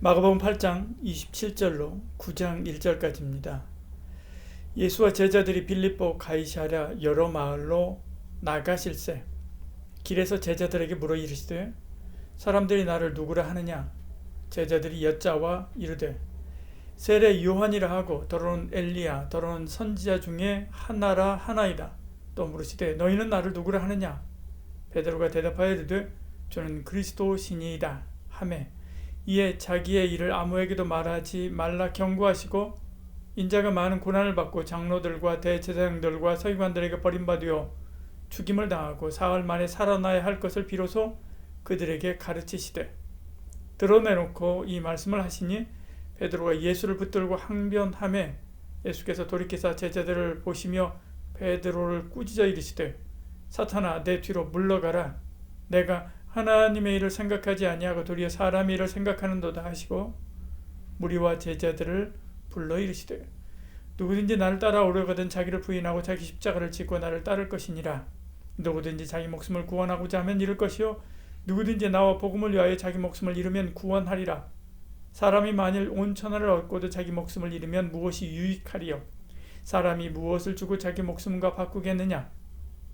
마가복음 8장 27절로 9장 1절까지입니다. 예수와 제자들이 빌립보 가이사랴 여러 마을로 나가실세 길에서 제자들에게 물어 이르시되 사람들이 나를 누구라 하느냐. 제자들이 여짜와 이르되 세례 요한이라 하고 더러는 엘리야 더러는 선지자 중에 하나라 하나이다. 또 물으시되 너희는 나를 누구라 하느냐. 베드로가 대답하여 이르되 저는 그리스도시니이다 하매 이에 자기의 일을 아무에게도 말하지 말라 경고하시고 인자가 많은 고난을 받고 장로들과 대제사장들과 서기관들에게 버림받으어 죽임을 당하고 사흘 만에 살아나야 할 것을 비로소 그들에게 가르치시되 드러내놓고 이 말씀을 하시니 베드로가 예수를 붙들고 항변하매 예수께서 돌이키사 제자들을 보시며 베드로를 꾸짖어 이르시되 사탄아 내 뒤로 물러가라. 내가 하나님의 일을 생각하지 아니하고 도리어 사람의 일을 생각하는도다 하시고 무리와 제자들을 불러 이르시되 누구든지 나를 따라오려거든 자기를 부인하고 자기 십자가를 지고 나를 따를 것이니라. 누구든지 자기 목숨을 구원하고자 하면 잃을 것이요 누구든지 나와 복음을 위하여 자기 목숨을 잃으면 구원하리라. 사람이 만일 온 천하를 얻고도 자기 목숨을 잃으면 무엇이 유익하리요. 사람이 무엇을 주고 자기 목숨과 바꾸겠느냐.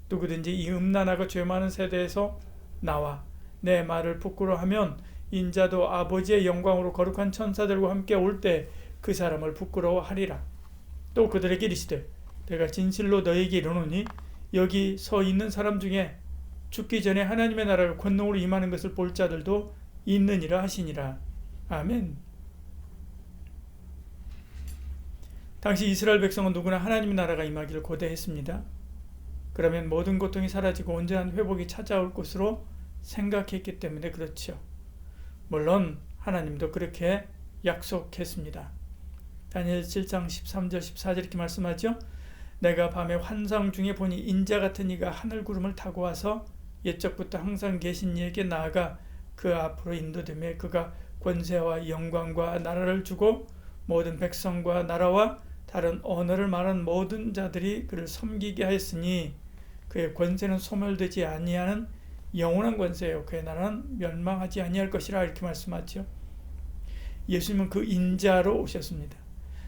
누구든지 이 음란하고 죄 많은 세대에서 나와 내 말을 부끄러워하면 인자도 아버지의 영광으로 거룩한 천사들과 함께 올 때 그 사람을 부끄러워하리라. 또 그들에게 이르시되 내가 진실로 너희에게 이르노니 여기 서 있는 사람 중에 죽기 전에 하나님의 나라가 권능으로 임하는 것을 볼 자들도 있느니라 하시니라. 아멘. 당시 이스라엘 백성은 누구나 하나님의 나라가 임하기를 고대했습니다. 그러면 모든 고통이 사라지고 온전한 회복이 찾아올 것으로 생각했기 때문에 그렇죠. 물론 하나님도 그렇게 약속했습니다. 다니엘 7장 13절 14절 이렇게 말씀하죠. 내가 밤에 환상 중에 보니 인자 같은 이가 하늘 구름을 타고 와서 옛적부터 항상 계신 이에게 나아가 그 앞으로 인도되며 그가 권세와 영광과 나라를 주고 모든 백성과 나라와 다른 언어를 말하는 모든 자들이 그를 섬기게 하였으니 그의 권세는 소멸되지 아니하는 영원한 권세요 그의 나라는 멸망하지 아니할 것이라 이렇게 말씀하죠. 예수님은 그 인자로 오셨습니다.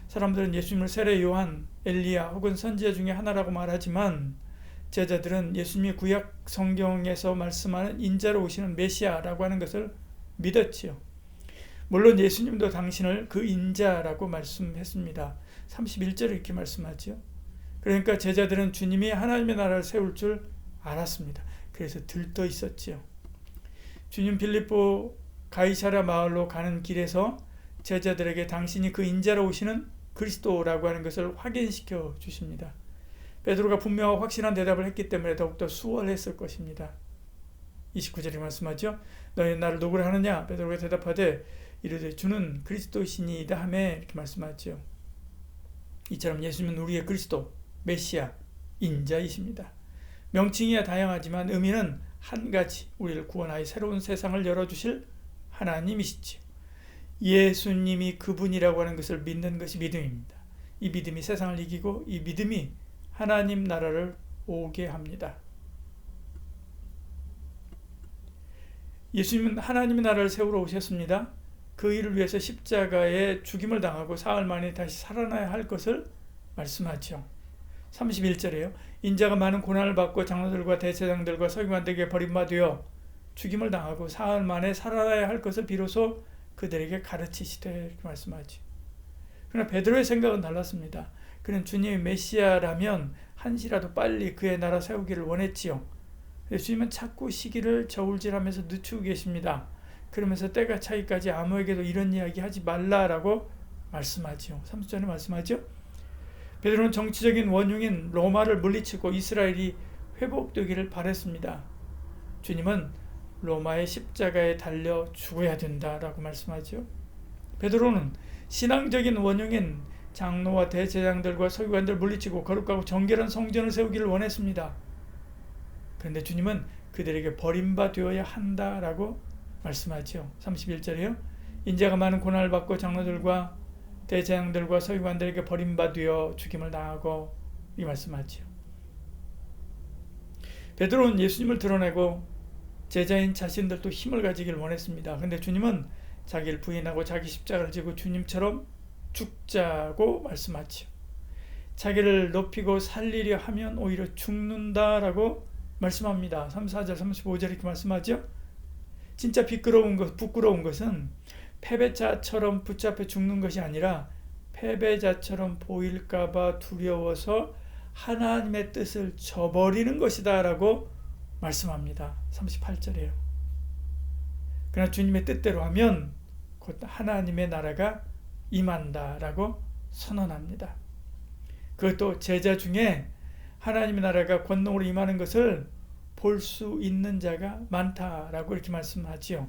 사람들은 예수님을 세례 요한, 엘리야 혹은 선지자 중에 하나라고 말하지만 제자들은 예수님이 구약 성경에서 말씀하는 인자로 오시는 메시아라고 하는 것을 믿었지요. 물론 예수님도 당신을 그 인자라고 말씀했습니다. 31절에 이렇게 말씀하죠. 그러니까 제자들은 주님이 하나님의 나라를 세울 줄 알았습니다. 그래서 들떠 있었지요. 주님 빌립보 가이사랴 마을로 가는 길에서 제자들에게 당신이 그 인자로 오시는 그리스도라고 하는 것을 확인시켜 주십니다. 베드로가 분명하고 확실한 대답을 했기 때문에 더욱더 수월했을 것입니다. 29절에 말씀하죠. 너희 나를 누구라 하느냐. 베드로가 대답하되 이르되 주는 그리스도시니이다 하매 이렇게 말씀하죠. 이처럼 예수님은 우리의 그리스도, 메시아, 인자이십니다. 명칭이야 다양하지만 의미는 한 가지, 우리를 구원하여 새로운 세상을 열어주실 하나님이시지요. 예수님이 그분이라고 하는 것을 믿는 것이 믿음입니다. 이 믿음이 세상을 이기고 이 믿음이 하나님 나라를 오게 합니다. 예수님은 하나님의 나라를 세우러 오셨습니다. 그 일을 위해서 십자가에 죽임을 당하고 사흘 만에 다시 살아나야 할 것을 말씀하죠. 31절에요. 인자가 많은 고난을 받고 장로들과 대제사장들과 서기관들에게 버림받으어 죽임을 당하고 사흘 만에 살아나야 할 것을 비로소 그들에게 가르치시되 이렇게 말씀하죠. 그러나 베드로의 생각은 달랐습니다. 그는 주님의 메시아라면 한시라도 빨리 그의 나라 세우기를 원했지요. 주님은 자꾸 시기를 저울질하면서 늦추고 계십니다. 그러면서 때가 차기까지 아무에게도 이런 이야기 하지 말라라고 말씀하지요. 30절에 말씀하죠. 베드로는 정치적인 원흉인 로마를 물리치고 이스라엘이 회복되기를 바랬습니다. 주님은 로마의 십자가에 달려 죽어야 된다라고 말씀하죠. 베드로는 신앙적인 원흉인 장로와 대제사장들과 서기관들을 물리치고 거룩하고 정결한 성전을 세우기를 원했습니다. 그런데 주님은 그들에게 버림받아야 한다라고 말씀하죠. 31절에요. 인자가 많은 고난을 받고 장로들과 대제사장들과 서기관들에게 버림받아 죽임을 당하고 이 말씀하죠. 베드로는 예수님을 드러내고 제자인 자신들도 힘을 가지길 원했습니다. 그런데 주님은 자기를 부인하고 자기 십자가를 지고 주님처럼 죽자고 말씀하지요. 자기를 높이고 살리려 하면 오히려 죽는다라고 말씀합니다. 34절 35절 이렇게 말씀하죠. 진짜 부끄러운 것은 패배자처럼 붙잡혀 죽는 것이 아니라 패배자처럼 보일까봐 두려워서 하나님의 뜻을 저버리는 것이다 라고 말씀합니다. 38절이에요. 그러나 주님의 뜻대로 하면 곧 하나님의 나라가 임한다 라고 선언합니다. 그것도 제자 중에 하나님의 나라가 권능으로 임하는 것을 볼 수 있는 자가 많다라고 이렇게 말씀하지요.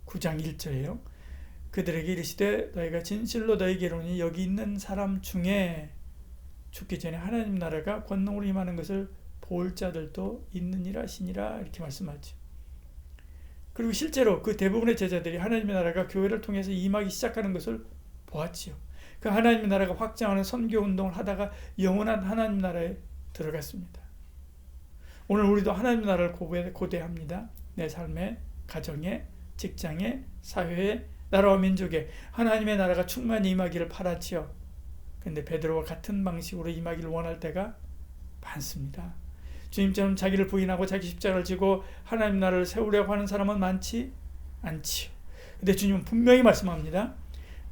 9장 1절이에요. 그들에게 이르시되 너희가 진실로 너희에게 이르노니 여기 있는 사람 중에 죽기 전에 하나님 나라가 권능으로 임하는 것을 볼 자들도 있느니라 하시니라 이렇게 말씀하죠. 그리고 실제로 그 대부분의 제자들이 하나님의 나라가 교회를 통해서 임하기 시작하는 것을 보았지요. 그 하나님의 나라가 확장하는 선교 운동을 하다가 영원한 하나님 나라에 들어갔습니다. 오늘 우리도 하나님 나라를 고대합니다. 내 삶에, 가정에, 직장에, 사회에, 나라와 민족에 하나님의 나라가 충만히 임하기를 바라지요. 그런데 베드로와 같은 방식으로 임하기를 원할 때가 많습니다. 주님처럼 자기를 부인하고 자기 십자가를 지고 하나님 나라를 세우려고 하는 사람은 많지 않지요. 근데 주님은 분명히 말씀합니다.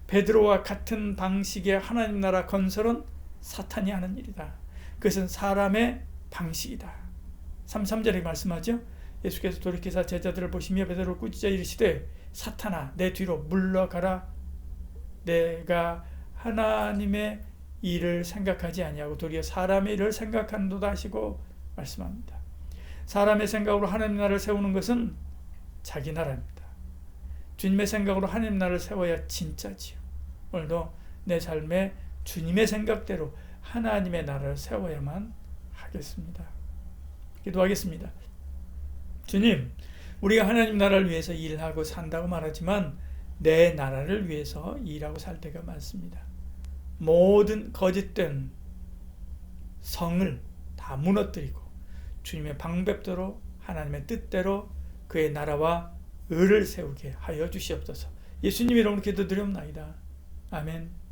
베드로와 같은 방식의 하나님 나라 건설은 사탄이 하는 일이다. 그것은 사람의 방식이다. 33절에 말씀하죠. 예수께서 돌이키사 제자들을 보시며 베드로를 꾸짖어 이르시되 사탄아 내 뒤로 물러가라. 내가 하나님의 일을 생각하지 아니하고 도리어 사람의 일을 생각하는도다 하시고 말씀합니다. 사람의 생각으로 하나님 나라를 세우는 것은 자기 나라입니다. 주님의 생각으로 하나님 나라를 세워야 진짜지요. 오늘도 내 삶에 주님의 생각대로 하나님의 나라를 세워야만 하겠습니다. 기도하겠습니다. 주님, 우리가 하나님 나라를 위해서 일하고 산다고 말하지만 내 나라를 위해서 일하고 살 때가 많습니다. 모든 거짓된 성을 다 무너뜨리고 주님의 방법대로 하나님의 뜻대로 그의 나라와 의를 세우게 하여 주시옵소서. 예수님 이름으로 기도드리옵나이다. 아멘.